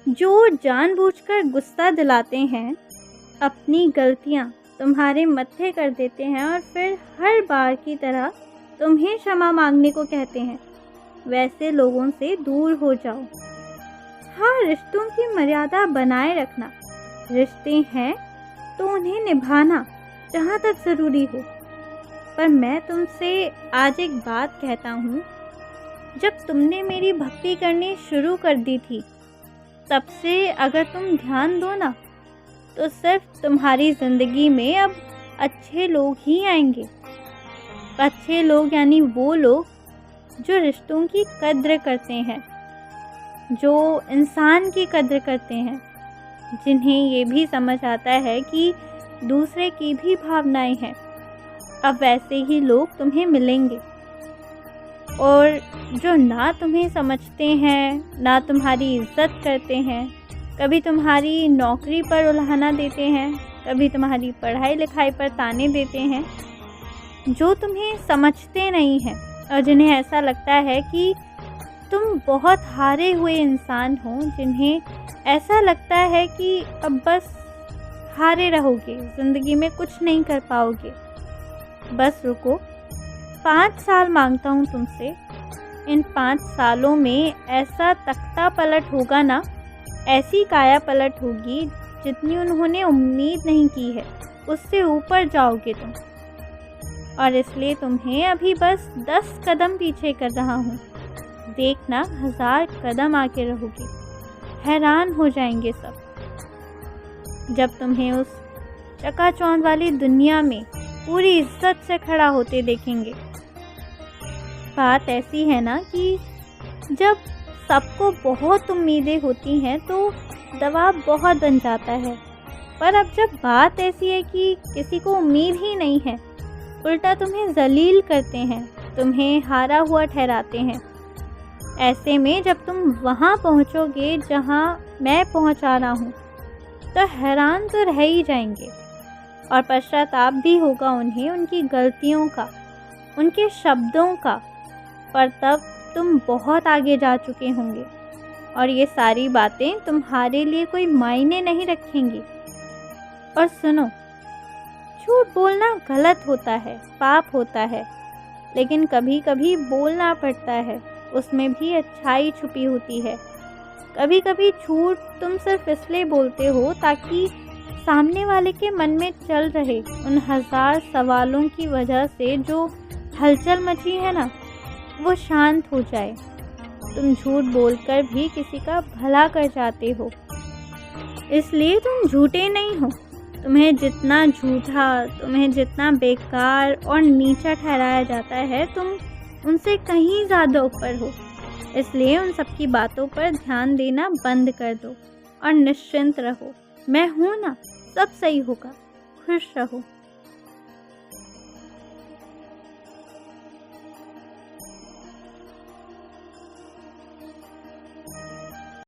जो जानबूझकर गुस्सा दिलाते हैं, अपनी गलतियाँ तुम्हारे मत्थे कर देते हैं और फिर हर बार की तरह तुम्हें क्षमा मांगने को कहते हैं, वैसे लोगों से दूर हो जाओ। हाँ, रिश्तों की मर्यादा बनाए रखना। रिश्ते हैं तो उन्हें निभाना जहाँ तक ज़रूरी हो। पर मैं तुमसे आज एक बात कहता हूँ, जब तुमने मेरी भक्ति करनी शुरू कर दी थी, तब से अगर तुम ध्यान दो ना, तो सिर्फ तुम्हारी ज़िंदगी में अब अच्छे लोग ही आएंगे। अच्छे लोग यानी वो लोग जो रिश्तों की कद्र करते हैं, जो इंसान की कद्र करते हैं, जिन्हें ये भी समझ आता है कि दूसरे की भी भावनाएं हैं। अब वैसे ही लोग तुम्हें मिलेंगे। और जो ना तुम्हें समझते हैं, ना तुम्हारी इज्जत करते हैं, कभी तुम्हारी नौकरी पर उलाहना देते हैं, कभी तुम्हारी पढ़ाई लिखाई पर ताने देते हैं, जो तुम्हें समझते नहीं हैं और जिन्हें ऐसा लगता है कि तुम बहुत हारे हुए इंसान हो, जिन्हें ऐसा लगता है कि अब बस हारे रहोगे, ज़िंदगी में कुछ नहीं कर पाओगे। बस रुको, 5 साल मांगता हूँ तुमसे। इन 5 सालों में ऐसा तख्ता पलट होगा ना, ऐसी काया पलट होगी जितनी उन्होंने उम्मीद नहीं की है, उससे ऊपर जाओगे तुम। और इसलिए तुम्हें अभी बस 10 कदम पीछे कर रहा हूँ। देखना 1000 कदम आके रहोगे, हैरान हो जाएंगे सब, जब तुम्हें उस चकाचौंध वाली दुनिया में पूरी इज्जत से खड़ा होते देखेंगे। बात ऐसी है ना कि जब सबको बहुत उम्मीदें होती हैं तो दबाव बहुत बन जाता है। पर अब जब बात ऐसी है कि किसी को उम्मीद ही नहीं है, उल्टा तुम्हें जलील करते हैं, तुम्हें हारा हुआ ठहराते हैं। ऐसे में जब तुम वहाँ पहुँचोगे जहाँ मैं पहुँचा रहा हूँ, तो हैरान तो रह ही जाएंगे और पश्चाताप भी होगा उन्हें, उनकी गलतियों का, उनके शब्दों का। पर तब तुम बहुत आगे जा चुके होंगे और ये सारी बातें तुम्हारे लिए कोई मायने नहीं रखेंगी। और सुनो, झूठ बोलना गलत होता है, पाप होता है, लेकिन कभी कभी बोलना पड़ता है, उसमें भी अच्छाई छुपी होती है। कभी कभी झूठ तुम सिर्फ इसलिए बोलते हो ताकि सामने वाले के मन में चल रहे उन 1000 सवालों की वजह से जो हलचल मची है ना, वो शांत हो जाए। तुम झूठ बोलकर भी किसी का भला कर जाते हो, इसलिए तुम झूठे नहीं हो। तुम्हें जितना झूठा, तुम्हें जितना बेकार और नीचा ठहराया जाता है, तुम उनसे कहीं ज़्यादा ऊपर हो। इसलिए उन सब की बातों पर ध्यान देना बंद कर दो और निश्चिंत रहो। मैं हूँ ना, सब सही होगा। खुश रहो।